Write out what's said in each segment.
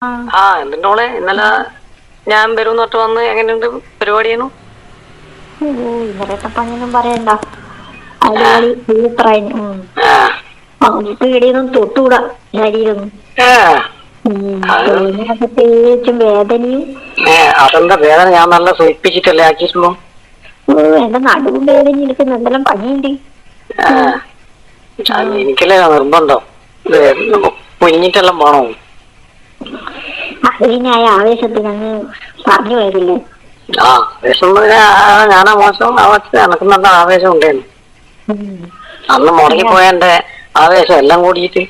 ആ. എന്തിനോളെ ഇന്നലെ ഞാൻ വരും തൊട്ട് വന്ന് എങ്ങനെയുണ്ട് പരിപാടിയാണ്? ഇന്നലത്തെ പണിയൊന്നും പറയണ്ട. അടിപൊളി സൂപ്പറായിരുന്നു. പേടിയൊന്നും തൊട്ടുകൂടാ ശരീരം. പ്രത്യേകിച്ചും വേദനയും. അതെന്താ വേദന? ഞാൻ നല്ല സൂചിപ്പിച്ചിട്ടല്ലേ ആക്കിയിട്ടുള്ളൂ. എന്റെ നടുവും വേദനയും എടുക്കുന്ന എന്തെല്ലാം പണിയുണ്ട്. എനിക്കല്ലേ നിർബന്ധം കുഞ്ഞിട്ടെല്ലാം പോണോ? അത് പിന്നെ ആവേശത്തിന് അങ്ങ് പറഞ്ഞു പോയതില്ലേ. ആവേശം ഞാനാ മോശം എനക്ക് നല്ല ആവേശം ഉണ്ടായിരുന്നു. അന്ന് മുടങ്ങിപ്പോയ എന്റെ ആവേശം എല്ലാം കൂടിയിട്ട്.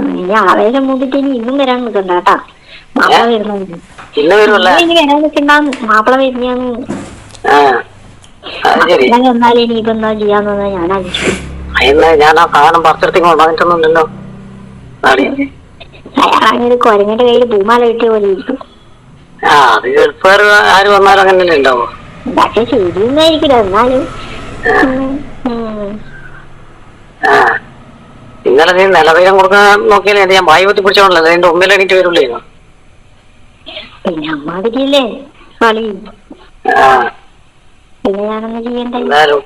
ഇനി ആവേശം മൂട്ടിട്ട് ഇനി ഇന്നും വരാൻ നിൽക്കണ്ട കേട്ടാ. മാപ്പിള വരുന്നുണ്ട്. ഇന്ന് വരുമല്ലേ? ഇനി വരാൻ നിൽക്കണ്ടാന്ന്. മാപ്പിള വരുന്നയാന്ന്. എന്നാലും ഇനിയിപ്പോ എന്താ ചെയ്യാന്ന് ഞാൻ ആലോചിച്ചു. ഞാൻ ആ സാധനം പറിച്ചെടുത്തേക്ക് കൊണ്ടുവന്നിട്ടൊന്നുമില്ലല്ലോ. അയാളങ്ങനെ കൊരങ്ങന്റെ കയ്യിൽ പൂമാല കിട്ടിയ പോലെ ഇരിക്കും. അത് ഗൾഫുകാർ ആര് വന്നാലും അങ്ങനെയല്ലേ ഉണ്ടാവോ? പക്ഷെ ശരിയൊന്നായിരിക്കില്ല. എന്നാലും ഇന്നലെ നീ നിലവീരം കൊടുക്കാൻ നോക്കിയാലേ ഞാൻ വായി കുത്തി പിടിച്ചോണ്ടല്ലോ എന്റെ മുമ്പിൽ എണീറ്റ് വരുള്ളൂ. പിന്നെ അമ്മാതിരിയല്ലേ കളി. പിന്നെ ഞാനൊന്നും ചെയ്യണ്ടേ. എന്തായാലും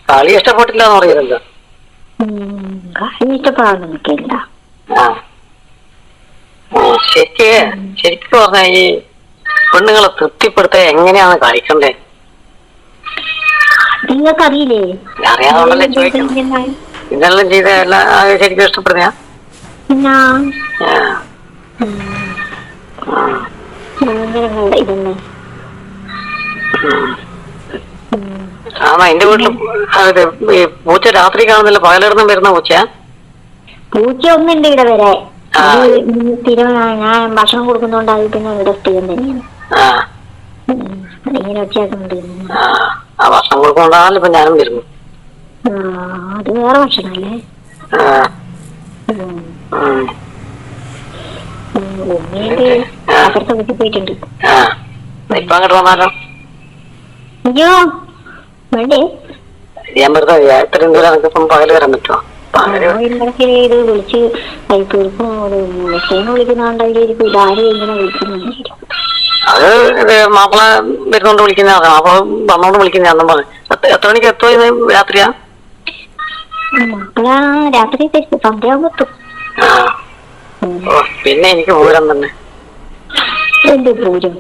കളി ഇഷ്ടപ്പെട്ടില്ല എന്ന് പറയുന്നല്ലോ. കളി ഇഷ്ടപ്പെടാൻ നിൽക്കില്ല. ശരിക്കും പറഞ്ഞ ഈ പെണ്ണുങ്ങളെ തൃപ്തിപ്പെടുത്താൻ എങ്ങനെയാണ് കളിക്കണ്ടേ? നിങ്ങൾക്ക് അറിയില്ലേ? അറിയാതുകൊണ്ടല്ലേ ചോദിക്കുന്നത്. ഇതെല്ലാം ചെയ്ത എല്ലാം ശരിക്കും ഇഷ്ടപ്പെടുന്ന എന്റെ വീട്ടില് പൂച്ച രാത്രി കാണുന്നില്ല, പകലിടന്നും വരുന്ന പൂച്ച. പൂച്ച ഒന്നുണ്ട് ഇവിടെ വരെ. സ്ഥിരം ഞാൻ ഭക്ഷണം കൊടുക്കുന്നോണ്ടായി പിന്നെ ഇവിടെ സ്ഥിരം തന്നെയാണ്. അതിങ്ങനെ ഒച്ചയാക്കുന്നുണ്ട്. ഭക്ഷണം കൊടുക്കുന്നോണ്ടാണല്ലോ ഇപ്പൊ ഞാനും വരുന്നു. അത് വേറെ ഭക്ഷണല്ലേ. അപ്പുറത്തെ വീട്ടിൽ പോയിട്ടുണ്ട്. ഇപ്പൊ അങ്ങോട്ട് വന്നാലോ? അയ്യോ വേണ്ടേ. ഞാൻ വെറുതെ ഇത്രയും ദൂരം എനിക്കിപ്പം പകല് വരാൻ പറ്റുമോ? ഇത് വിളിച്ച് ഫോൺ വിളിക്കുന്നുണ്ടായിരിക്കും. ഇതാരും ഇങ്ങനെ വിളിക്കുന്നുണ്ടായിരിക്കും. അത് മാപ്പിള വരുന്നോണ്ട് വിളിക്കുന്ന മാപ്പിള വന്നോണ്ട് വിളിക്കുന്ന അന്നും പറഞ്ഞു. എത്ര മണിക്ക് എത്തുമോ രാത്രിയാ? മാപ്പിള രാത്രി സന്ധ്യയാകുമ്പോ എത്തും. പിന്നെ എനിക്ക് പൂരം തന്നെ. എന്ത് പൂരം?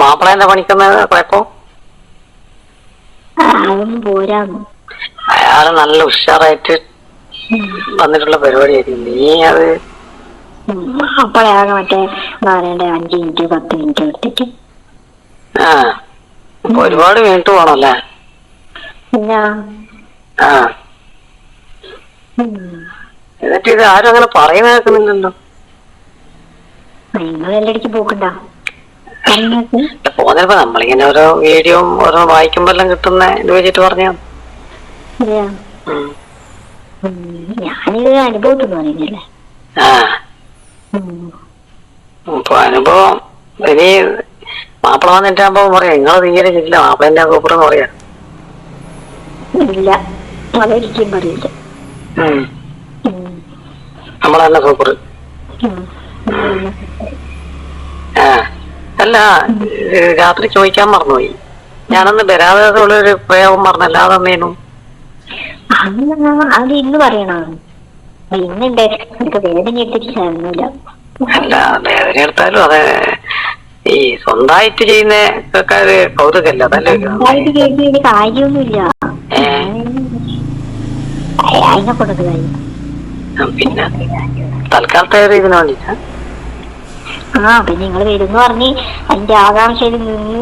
മാപ്പിളേന്റെ പണിക്കുന്ന കുഴപ്പം അതൊന്നും പോരാന്ന്. അയാള് നല്ല ഉഷാറായിട്ട് വന്നിട്ടുള്ള പരിപാടിയായിരിക്കും. നീ അത് മാപ്പിളയാകെ മറ്റേ പറയണ്ടേ 5 മിനിറ്റ് 10 മിനിറ്റ് എടുത്തിട്ട്. ഒരുപാട് മിനിറ്റ് പോണല്ലേ? എന്നിട്ട് ഇത് ആരും അങ്ങനെ പറയുന്ന കേൾക്കുന്നില്ലല്ലോ. നിങ്ങൾ എല്ലായിടയ്ക്ക് പോക്കണ്ട. പോന്നപ്പോ നമ്മളിങ്ങനെ ഓരോ വീഡിയോ ഓരോ വായിക്കുമ്പോ എല്ലാം കിട്ടുന്ന ഇത് വെച്ചിട്ട് പറഞ്ഞാ. ഞാനിത് അനുഭവത്തൊന്നും അറിയുന്നില്ലേ. അനുഭവം ഇനി മാപ്പിള വന്നിട്ട് ആകുമ്പോ പറയാ നിങ്ങള് തീരെ ചെയ്യില്ല, മാപ്പിളന്റെ സൂപ്പറെന്ന് പറയാ. ഇല്ല അതൊരിക്കലും പറയില്ല. നമ്മളല്ല സൂപ്പർ. അല്ല രാത്രി ചോദിക്കാൻ മറന്നുപോയി. ഞാനന്ന് വരാതെ ഉള്ളൊരു പ്രയോഗം പറഞ്ഞല്ലാതെ തന്നേനു. അത് ഇന്ന് പറയണോ? ഇന്നുണ്ട് എനിക്ക് വേദന എടുത്തിട്ടില്ല. അല്ല വേദന എടുത്താലും അതെ ഈ സ്വന്തമായിട്ട് ചെയ്യുന്ന കൗതുകല്ല. അതല്ലേ കാര്യമൊന്നുമില്ല. അതിനെ കൊണ്ടത് കാര്യം. പിന്നെ തൽക്കാലത്തെ ഇതിനു വേണ്ടിട്ടാ. പിന്നെ നിങ്ങൾ വരുന്നു പറഞ്ഞ് അതിന്റെ ആകാംക്ഷയിൽ നിന്ന്